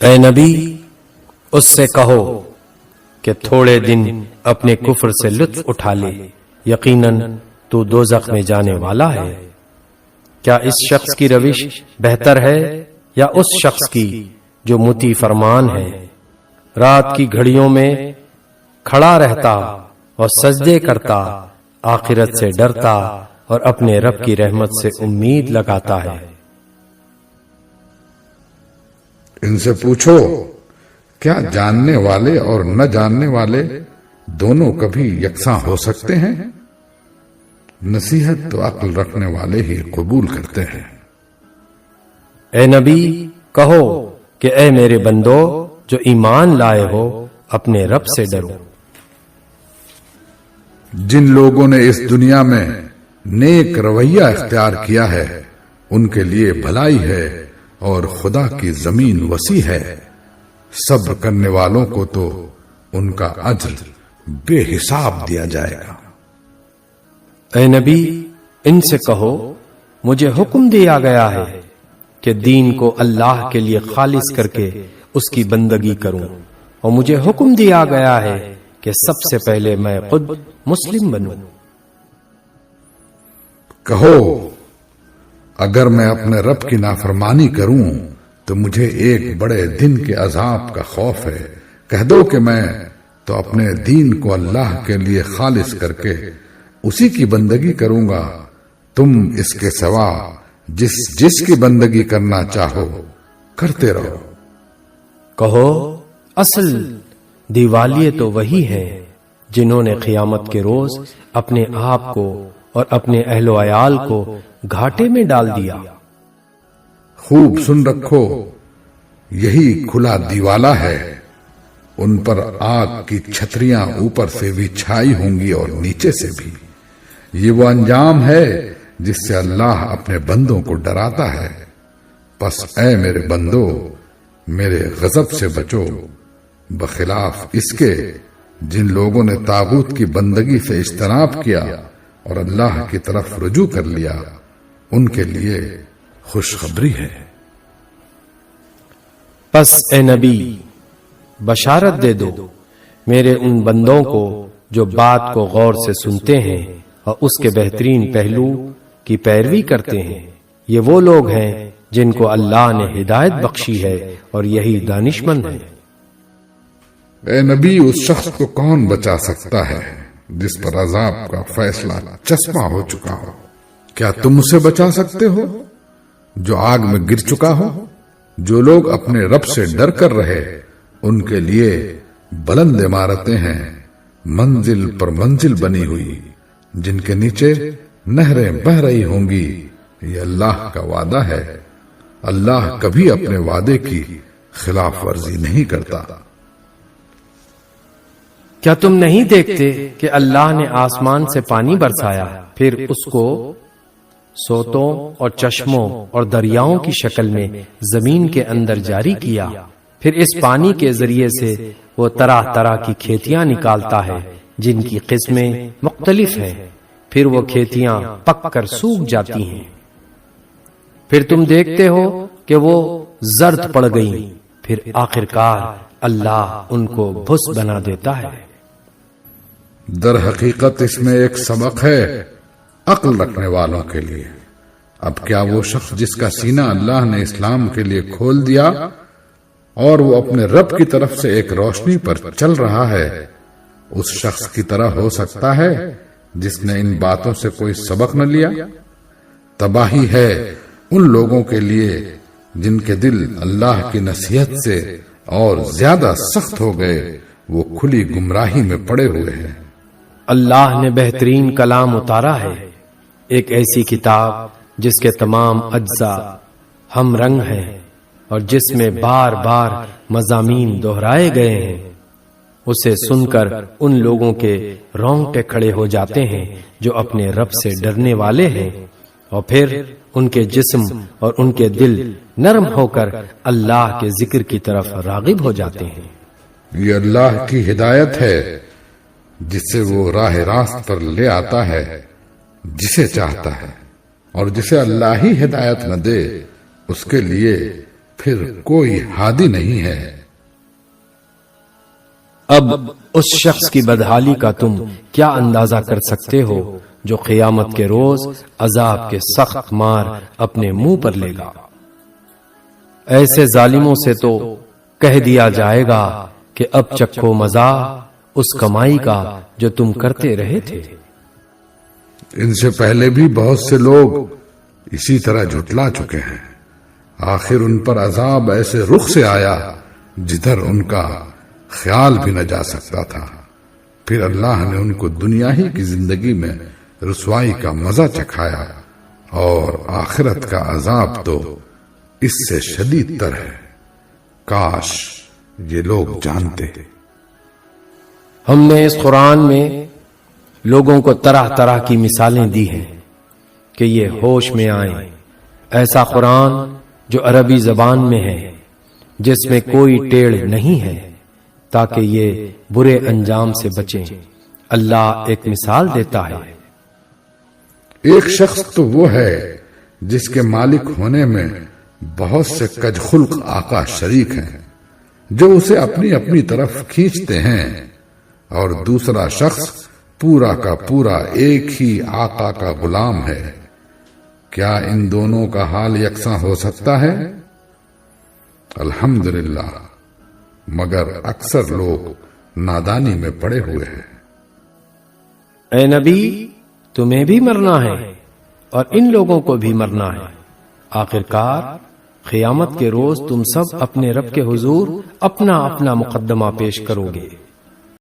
اے نبی اس سے کہو کہ تھوڑے دن اپنے کفر سے لطف اٹھا لے، یقیناً تو دوزخ میں جانے والا ہے۔ کیا اس شخص کی روش بہتر ہے یا اس شخص کی جو مطیع فرمان ہے؟ رات کی گھڑیوں میں کھڑا رہتا اور سجدے کرتا، آخرت سے ڈرتا اور اپنے رب کی رحمت سے امید لگاتا ہے۔ ان سے پوچھو کیا جاننے والے اور نہ جاننے والے دونوں کبھی یکساں ہو سکتے ہیں؟ نصیحت تو عقل رکھنے والے ہی قبول کرتے ہیں۔ اے نبی کہو کہ اے میرے بندو جو ایمان لائے ہو اپنے رب سے ڈرو۔ جن لوگوں نے اس دنیا میں نیک رویہ اختیار کیا ہے ان کے لیے بھلائی ہے اور خدا کی زمین وسیع ہے. صبر کرنے والوں کو تو ان کا اجر بے حساب دیا جائے گا. اے نبی ان سے کہو مجھے حکم دیا گیا ہے کہ دین کو اللہ کے لیے خالص کر کے اس کی بندگی کروں، اور مجھے حکم دیا گیا ہے کہ سب سے پہلے میں خود مسلم بنوں. کہو اگر میں اپنے رب کی نافرمانی کروں تو مجھے ایک بڑے دن کے عذاب کا خوف ہے. کہہ دو کہ میں تو اپنے دین کو اللہ کے لیے خالص کر کے اسی کی بندگی کروں گا. تم اس کے سوا جس کی بندگی کرنا چاہو کرتے رہو. کہو اصل دیوالیے تو وہی ہیں جنہوں نے قیامت کے روز اپنے آپ کو اور اپنے اہل و عیال کو گھاٹے میں ڈال دیا. خوب سن رکھو، یہی کھلا دیوالا ہے. ان پر آگ کی چھتریاں اوپر سے بھی چھائی ہوں گی اور نیچے سے بھی. یہ وہ انجام ہے جس سے اللہ اپنے بندوں کو ڈراتا ہے. پس اے میرے بندو میرے غضب سے بچو، بخلاف اس کے جن لوگوں نے طاغوت کی بندگی سے اجتناب کیا اور اللہ کی طرف رجوع کر لیا، ان کے لیے خوشخبری ہے. پس اے نبی بشارت دے دو میرے ان بندوں کو جو بات کو غور سے سنتے ہیں اور اس کے بہترین پہلو کی پیروی کرتے ہیں. یہ وہ لوگ ہیں جن کو اللہ نے ہدایت بخشی ہے اور یہی دانشمند ہیں. اے نبی اس شخص کو کون بچا سکتا ہے جس پر عذاب کا فیصلہ چسپاں ہو چکا ہو؟ کیا تم اسے بچا سکتے ہو جو آگ میں گر چکا ہو؟ جو لوگ اپنے رب سے ڈر کر رہے ان کے لیے بلند عمارتیں ہیں، منزل پر منزل بنی ہوئی، جن کے نیچے نہریں بہہ رہی ہوں گی. یہ اللہ کا وعدہ ہے. اللہ کبھی اپنے وعدے کی خلاف ورزی نہیں کرتا. کیا تم نہیں دیکھتے کہ اللہ نے آسمان سے پانی برسایا، پھر اس کو سوتوں اور چشموں اور دریاؤں کی شکل میں زمین کے اندر جاری کیا، پھر اس پانی کے ذریعے سے وہ طرح طرح کی کھیتیاں نکالتا ہے جن کی قسمیں مختلف ہیں، پھر وہ کھیتیاں پک کر سوکھ جاتی ہیں، پھر تم دیکھتے ہو کہ وہ زرد پڑ گئیں، پھر آخرکار اللہ ان کو بھس بنا دیتا ہے. در حقیقت اس میں ایک سبق ہے عقل رکھنے والوں کے لیے. اب کیا وہ شخص جس کا سینہ اللہ نے اسلام کے لیے کھول دیا اور وہ اپنے رب کی طرف سے ایک روشنی پر چل رہا ہے، اس شخص کی طرح ہو سکتا ہے جس نے ان باتوں سے کوئی سبق نہ لیا؟ تباہی ہے ان لوگوں کے لیے جن کے دل اللہ کی نصیحت سے اور زیادہ سخت ہو گئے، وہ کھلی گمراہی میں پڑے ہوئے ہیں. اللہ نے بہترین کلام اتارا ہے، ایک ایسی کتاب جس کے تمام اجزاء ہم رنگ ہیں اور جس میں بار بار مضامین دہرائے گئے ہیں. اسے سن کر ان لوگوں کے رونگٹے کھڑے ہو جاتے ہیں جو اپنے رب سے ڈرنے والے ہیں، اور پھر ان کے جسم اور ان کے دل نرم ہو کر اللہ کے ذکر کی طرف راغب ہو جاتے ہیں. یہ اللہ کی ہدایت ہے جس سے وہ راہ راست پر لے آتا ہے جسے چاہتا ہے، اور جسے اللہ ہی ہدایت نہ دے اس کے لیے پھر کوئی ہادی نہیں ہے. اب اس شخص کی بدحالی کا تم کیا اندازہ کر سکتے ہو جو قیامت کے روز عذاب کے سخت مار اپنے منہ پر لے گا. ایسے ظالموں سے تو کہہ دیا جائے گا کہ اب چکھو مزہ اس کمائی کا جو تم کرتے رہے تھے. ان سے پہلے بھی بہت سے لوگ اسی طرح جھٹلا چکے ہیں. آخر ان پر عذاب ایسے رخ سے آیا جدھر ان کا خیال بھی نہ جا سکتا تھا. پھر اللہ نے ان کو دنیا ہی کی زندگی میں رسوائی کا مزہ چکھایا، اور آخرت کا عذاب تو اس سے شدید تر ہے. کاش یہ لوگ جانتے. ہم نے اس قرآن میں لوگوں کو طرح طرح کی مثالیں دی ہیں کہ یہ ہوش میں آئیں۔ ایسا قرآن جو عربی زبان میں ہے، جس میں کوئی ٹیڑھ نہیں ہے، تاکہ یہ برے انجام سے بچیں۔ اللہ ایک مثال دیتا ہے۔ ایک شخص تو وہ ہے جس کے مالک ہونے میں بہت سے کج خلق آقا شریک ہیں جو اسے اپنی اپنی طرف کھینچتے ہیں، اور دوسرا شخص پورا کا پورا ایک ہی آقا کا غلام ہے۔ کیا ان دونوں کا حال یکساں ہو سکتا ہے؟ الحمدللہ، مگر اکثر لوگ نادانی میں پڑے ہوئے ہیں۔ اے نبی، تمہیں بھی مرنا ہے اور ان لوگوں کو بھی مرنا ہے۔ آخرکار قیامت کے روز تم سب اپنے رب کے حضور اپنا اپنا مقدمہ پیش کرو گے۔